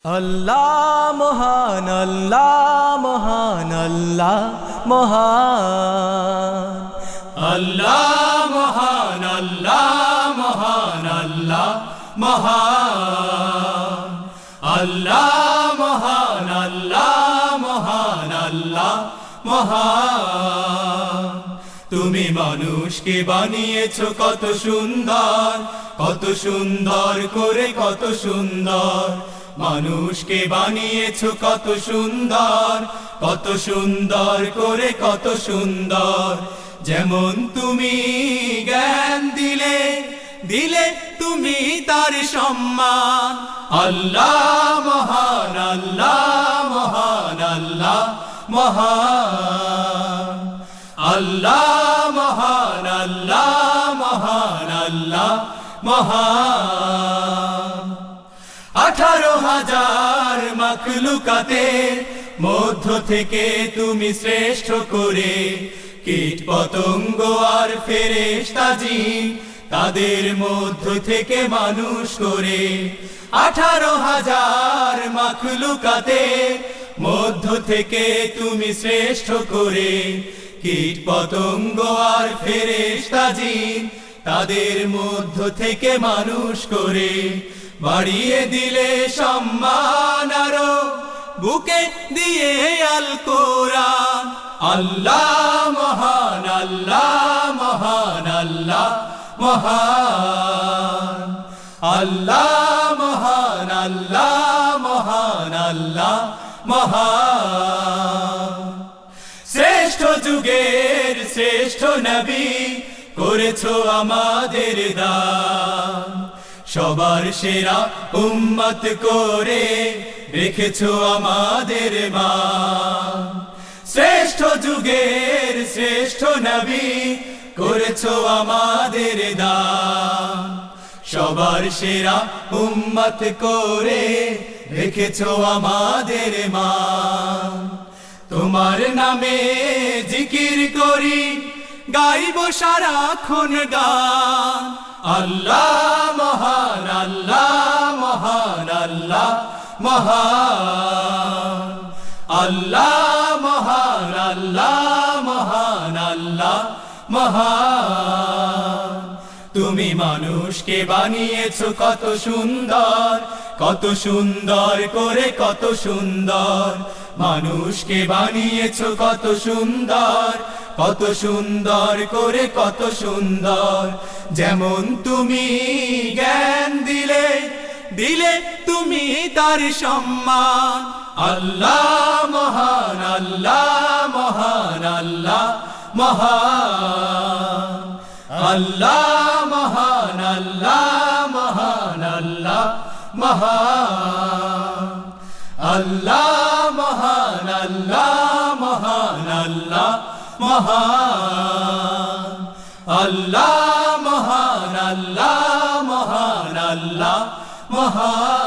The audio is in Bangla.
আল্লাহ মহান, আল্লাহ মহান, আল্লাহ মহান, আল্লাহ মহান, আল্লাহ মহান, আল্লাহ মহান, আল্লাহ মহান, আল্লাহ মহান, আল্লাহ মহান। তুমি মানুষকে বানিয়েছো কত সুন্দর, কত সুন্দর করে, কত সুন্দর। মানুষকে বানিয়েছো কত সুন্দর, কত সুন্দর করে, কত সুন্দর। যেমন তুমি জ্ঞান দিলে, দিলে তুমি তার সম্মান। আল্লাহ মহান, আল্লাহ মহান, আল্লাহ মহান, আল্লাহ মহান, আল্লাহ মহান, আল্লাহ মহান। 18,000 মাখলুকাতের মধ্য থেকে তুমি শ্রেষ্ঠ করে কীট পতঙ্গ আর ফেরেশতা জিন তাদের মধ্য থেকে মানুষ করে। 18,000 মাখলুকাতের মধ্য থেকে তুমি শ্রেষ্ঠ করে কীট পতঙ্গ আর ফেরেশতা জিন তাদের মধ্য থেকে মানুষ করে। বাড়িয়ে দিলে সম্মান আরো বুকে দিয়ে আল কোরআন। আল্লাহ মহান, আল্লাহ মহান, আল্লাহ মহান, আল্লাহ মহান, আল্লাহ মহান, আল্লাহ মহান। শ্রেষ্ঠ যুগের শ্রেষ্ঠ নবী করেছো আমাদের দান। সবার সেরা উম্মত করে রেখেছো আমাদের মান। শ্রেষ্ঠ যুগের শ্রেষ্ঠ নবী করেছো আমাদের দান। সবার সেরা উম্মত করে রেখেছো আমাদের মান। তোমার নামে জিকির করি, গাইব সারাক্ষণ গান। আল্লাহ মহান, আল্লাহ মহান, আল্লাহ মহান, আল্লাহ মহান, আল্লাহ মহান, আল্লাহ মহান। তুমি মানুষকে বানিয়েছো কত সুন্দর, কত সুন্দর করে, কত সুন্দর। মানুষকে বানিয়েছো কত সুন্দর, কত সুন্দর করে, কত সুন্দর। যেমন তুমি জ্ঞান দিলে, দিলে তুমি তার সম্মান। আল্লাহ মহান, আল্লাহ মহান, আল্লাহ মহান, আল্লাহ মহান, আল্লাহ মহান, আল্লাহ মহান, আল্লাহ মহান, আল্লাহ মহান, আল্লাহ মহান, আল্লাহ মহান, আল্লাহ মহান, আল্লাহ মহান।